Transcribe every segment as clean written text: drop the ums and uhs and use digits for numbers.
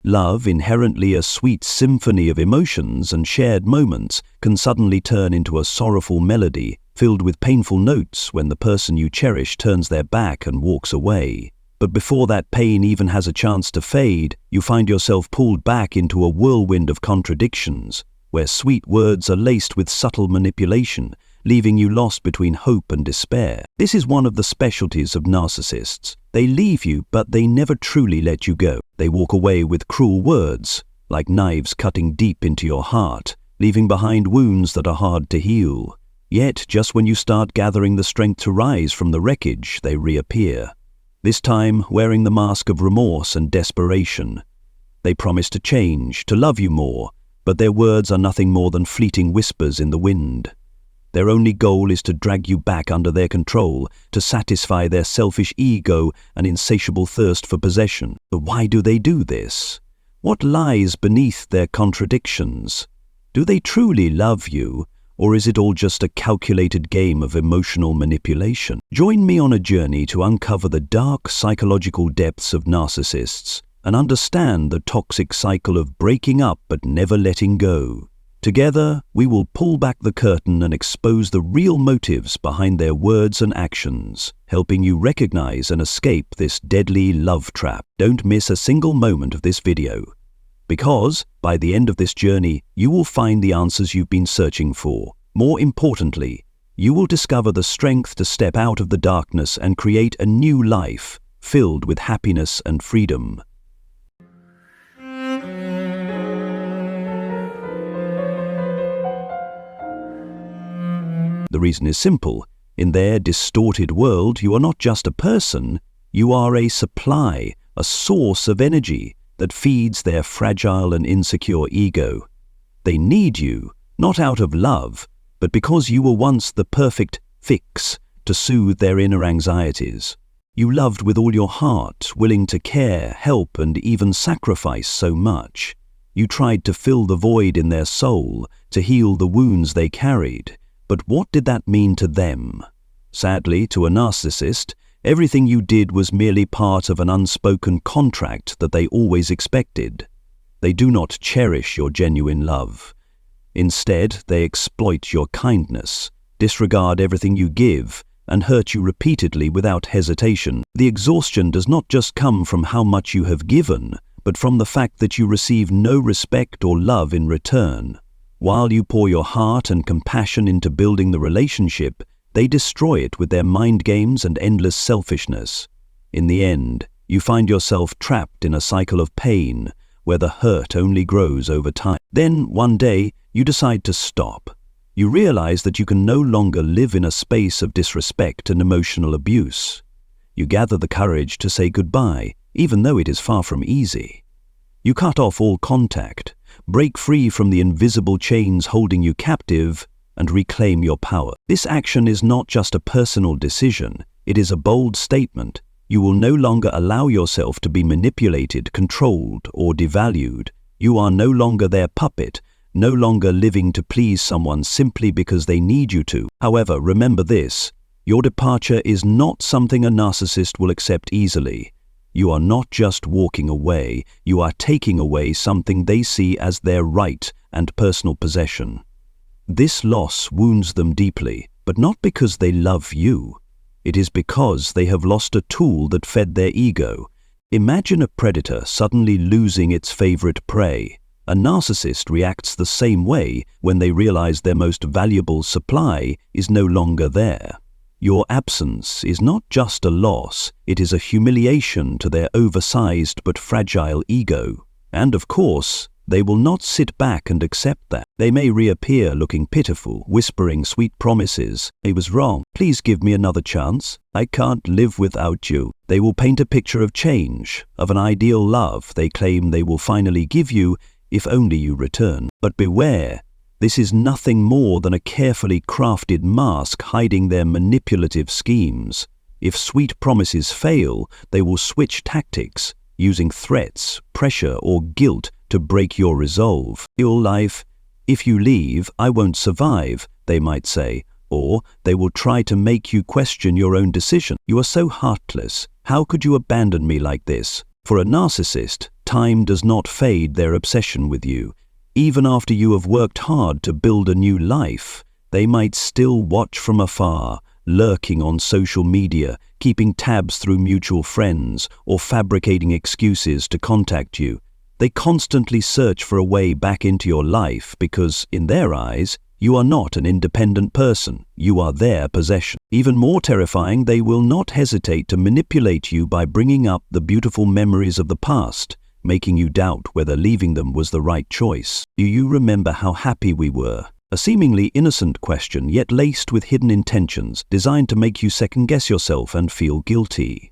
Love, inherently a sweet symphony of emotions and shared moments, can suddenly turn into a sorrowful melody filled with painful notes when the person you cherish turns their back and walks away. But before that pain even has a chance to fade, you find yourself pulled back into a whirlwind of contradictions, where sweet words are laced with subtle manipulation, leaving you lost between hope and despair. This is one of the specialties of narcissists. They leave you, but they never truly let you go. They walk away with cruel words, like knives cutting deep into your heart, leaving behind wounds that are hard to heal. Yet, just when you start gathering the strength to rise from the wreckage, they reappear. This time, wearing the mask of remorse and desperation. They promise to change, to love you more, but their words are nothing more than fleeting whispers in the wind. Their only goal is to drag you back under their control, to satisfy their selfish ego and insatiable thirst for possession. But why do they do this? What lies beneath their contradictions? Do they truly love you, or is it all just a calculated game of emotional manipulation? Join me on a journey to uncover the dark psychological depths of narcissists and understand the toxic cycle of breaking up but never letting go. Together, we will pull back the curtain and expose the real motives behind their words and actions, helping you recognize and escape this deadly love trap. Don't miss a single moment of this video, because by the end of this journey, you will find the answers you've been searching for. More importantly, you will discover the strength to step out of the darkness and create a new life filled with happiness and freedom. The reason is simple. In their distorted world, you are not just a person, you are a supply, a source of energy that feeds their fragile and insecure ego. They need you, not out of love, but because you were once the perfect fix to soothe their inner anxieties. You loved with all your heart, willing to care, help, and even sacrifice so much. You tried to fill the void in their soul, to heal the wounds they carried. But what did that mean to them? Sadly, to a narcissist, everything you did was merely part of an unspoken contract that they always expected. They do not cherish your genuine love. Instead, they exploit your kindness, disregard everything you give, and hurt you repeatedly without hesitation. The exhaustion does not just come from how much you have given, but from the fact that you receive no respect or love in return. While you pour your heart and compassion into building the relationship, they destroy it with their mind games and endless selfishness. In the end, you find yourself trapped in a cycle of pain, where the hurt only grows over time. Then, one day, you decide to stop. You realize that you can no longer live in a space of disrespect and emotional abuse. You gather the courage to say goodbye, even though it is far from easy. You cut off all contact, break free from the invisible chains holding you captive, and reclaim your power. This action is not just a personal decision, it is a bold statement. You will no longer allow yourself to be manipulated, controlled, or devalued. You are no longer their puppet, no longer living to please someone simply because they need you to. However, remember this: your departure is not something a narcissist will accept easily. You are not just walking away, you are taking away something they see as their right and personal possession. This loss wounds them deeply, but not because they love you. It is because they have lost a tool that fed their ego. Imagine a predator suddenly losing its favorite prey. A narcissist reacts the same way when they realize their most valuable supply is no longer there. Your absence is not just a loss, it is a humiliation to their oversized but fragile ego. And of course, they will not sit back and accept that. They may reappear looking pitiful, whispering sweet promises. "I was wrong. Please give me another chance. I can't live without you." They will paint a picture of change, of an ideal love they claim they will finally give you if only you return. But beware. This is nothing more than a carefully crafted mask hiding their manipulative schemes. If sweet promises fail, they will switch tactics, using threats, pressure, or guilt to break your resolve. Your life, "If you leave, I won't survive," they might say, or they will try to make you question your own decision. "You are so heartless. How could you abandon me like this?" For a narcissist, Time does not fade their obsession with you. Even after you have worked hard to build a new life, they might still watch from afar, lurking on social media, keeping tabs through mutual friends, or fabricating excuses to contact you. They constantly search for a way back into your life because, in their eyes, you are not an independent person. You are their possession. Even more terrifying, they will not hesitate to manipulate you by bringing up the beautiful memories of the past, making you doubt whether leaving them was the right choice. Do you remember how happy we were? A seemingly innocent question, yet laced with hidden intentions, designed to make you second-guess yourself and feel guilty.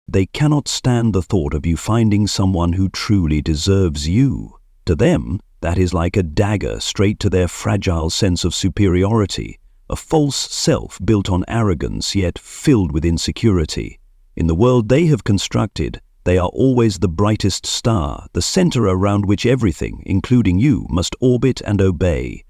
They cannot stand the thought of you finding someone who truly deserves you. To them, that is like a dagger straight to their fragile sense of superiority, a false self built on arrogance yet filled with insecurity. In the world they have constructed, they are always the brightest star, the center around which everything, including you, must orbit and obey.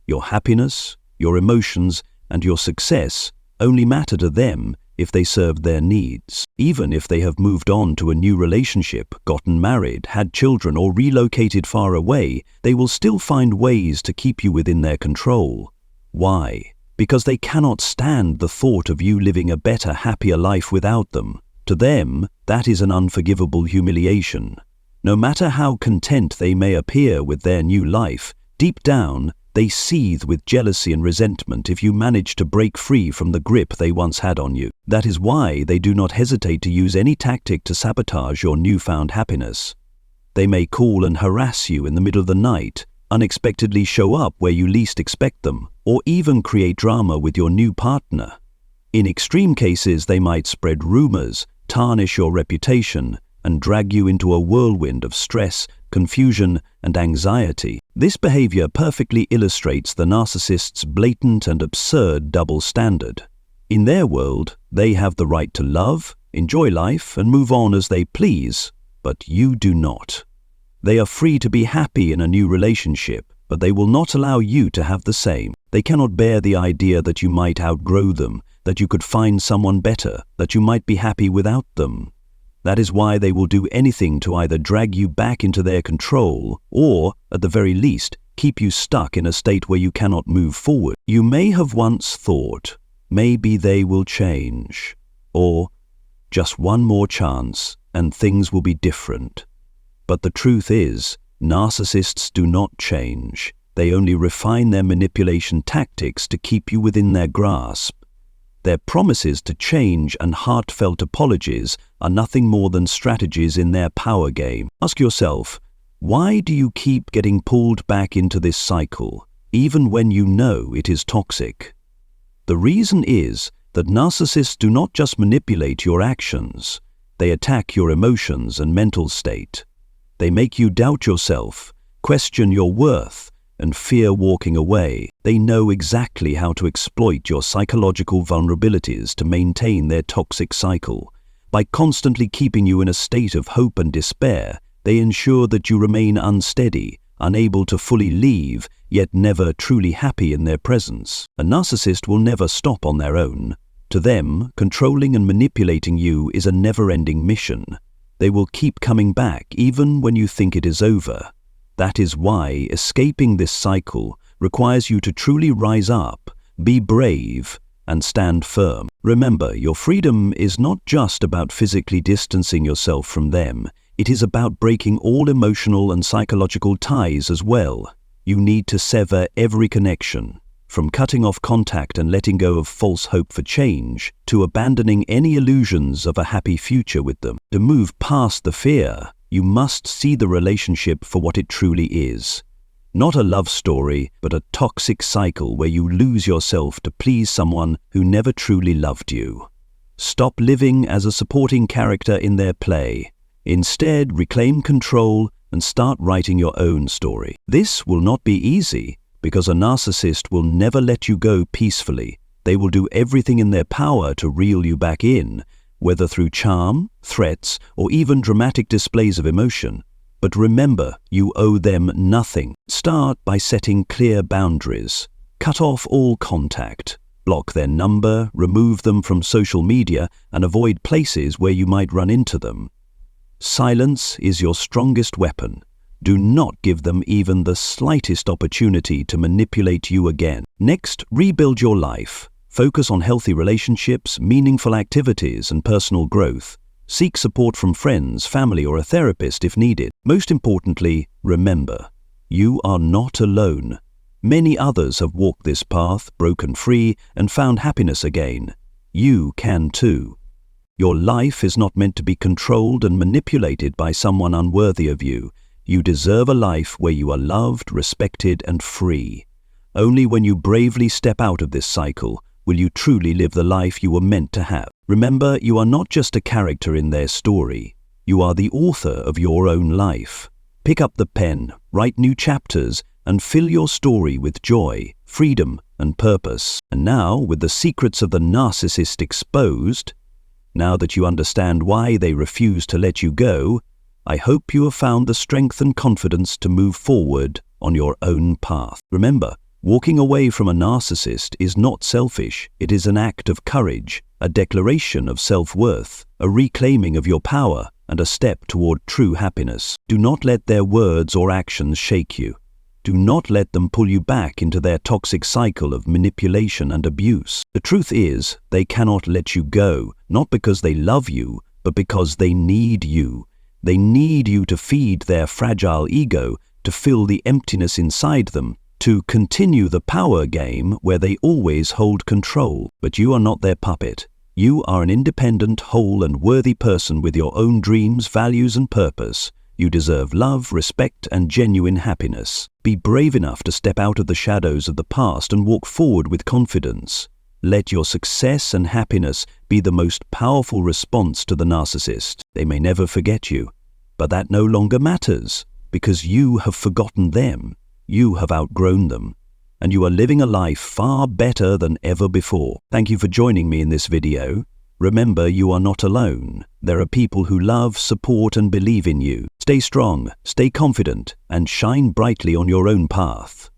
Your happiness, your emotions, and your success only matter to them if they serve their needs. Even if they have moved on to a new relationship, gotten married, had children, or relocated far away, they will still find ways to keep you within their control. Why? Because they cannot stand the thought of you living a better, happier life without them. To them, that is an unforgivable humiliation. No matter how content they may appear with their new life, deep down, they seethe with jealousy and resentment if you manage to break free from the grip they once had on you. That is why they do not hesitate to use any tactic to sabotage your newfound happiness. They may call and harass you in the middle of the night, unexpectedly show up where you least expect them, or even create drama with your new partner. In extreme cases, they might spread rumors, tarnish your reputation, and drag you into a whirlwind of stress, confusion, and anxiety. This behavior perfectly illustrates the narcissist's blatant and absurd double standard. In their world, they have the right to love, enjoy life, and move on as they please, but you do not. They are free to be happy in a new relationship, but they will not allow you to have the same. They cannot bear the idea that you might outgrow them, that you could find someone better, that you might be happy without them. That is why they will do anything to either drag you back into their control or, at the very least, keep you stuck in a state where you cannot move forward. You may have once thought, maybe they will change, or just one more chance and things will be different. But the truth is, narcissists do not change. They only refine their manipulation tactics to keep you within their grasp. Their promises to change and heartfelt apologies are nothing more than strategies in their power game. Ask yourself, why do you keep getting pulled back into this cycle, even when you know it is toxic? The reason is that narcissists do not just manipulate your actions, they attack your emotions and mental state. They make you doubt yourself, question your worth, and fear walking away. They know exactly how to exploit your psychological vulnerabilities to maintain their toxic cycle. By constantly keeping you in a state of hope and despair, they ensure that you remain unsteady, unable to fully leave, yet never truly happy in their presence. A narcissist will never stop on their own. To them, controlling and manipulating you is a never-ending mission. They will keep coming back even when you think it is over. That is why escaping this cycle requires you to truly rise up, be brave, and stand firm. Remember, your freedom is not just about physically distancing yourself from them. It is about breaking all emotional and psychological ties as well. You need to sever every connection, from cutting off contact and letting go of false hope for change, to abandoning any illusions of a happy future with them. To move past the fear, you must see the relationship for what it truly is. Not a love story, but a toxic cycle where you lose yourself to please someone who never truly loved you. Stop living as a supporting character in their play. Instead, reclaim control and start writing your own story. This will not be easy, because a narcissist will never let you go peacefully. They will do everything in their power to reel you back in, whether through charm, threats, or even dramatic displays of emotion. But remember, you owe them nothing. Start by setting clear boundaries. Cut off all contact. Block their number, remove them from social media, and avoid places where you might run into them. Silence is your strongest weapon. Do not give them even the slightest opportunity to manipulate you again. Next, rebuild your life. Focus on healthy relationships, meaningful activities, and personal growth. Seek support from friends, family, or a therapist if needed. Most importantly, remember, you are not alone. Many others have walked this path, broken free, and found happiness again. You can too. Your life is not meant to be controlled and manipulated by someone unworthy of you. You deserve a life where you are loved, respected, and free. Only when you bravely step out of this cycle will you truly live the life you were meant to have. Remember, you are not just a character in their story. You are the author of your own life. Pick up the pen, write new chapters, and fill your story with joy, freedom, and purpose. And now, with the secrets of the narcissist exposed, now that you understand why they refuse to let you go, I hope you have found the strength and confidence to move forward on your own path. Remember, walking away from a narcissist is not selfish. It is an act of courage, a declaration of self-worth, a reclaiming of your power, and a step toward true happiness. Do not let their words or actions shake you. Do not let them pull you back into their toxic cycle of manipulation and abuse. The truth is, they cannot let you go, not because they love you, but because they need you. They need you to feed their fragile ego, to fill the emptiness inside them, to continue the power game where they always hold control. But you are not their puppet. You are an independent, whole, and worthy person with your own dreams, values, and purpose. You deserve love, respect, and genuine happiness. Be brave enough to step out of the shadows of the past and walk forward with confidence. Let your success and happiness be the most powerful response to the narcissist. They may never forget you, but that no longer matters, because you have forgotten them. You have outgrown them, and you are living a life far better than ever before. Thank you for joining me in this video. Remember, you are not alone. There are people who love, support, and believe in you. Stay strong, stay confident, and shine brightly on your own path.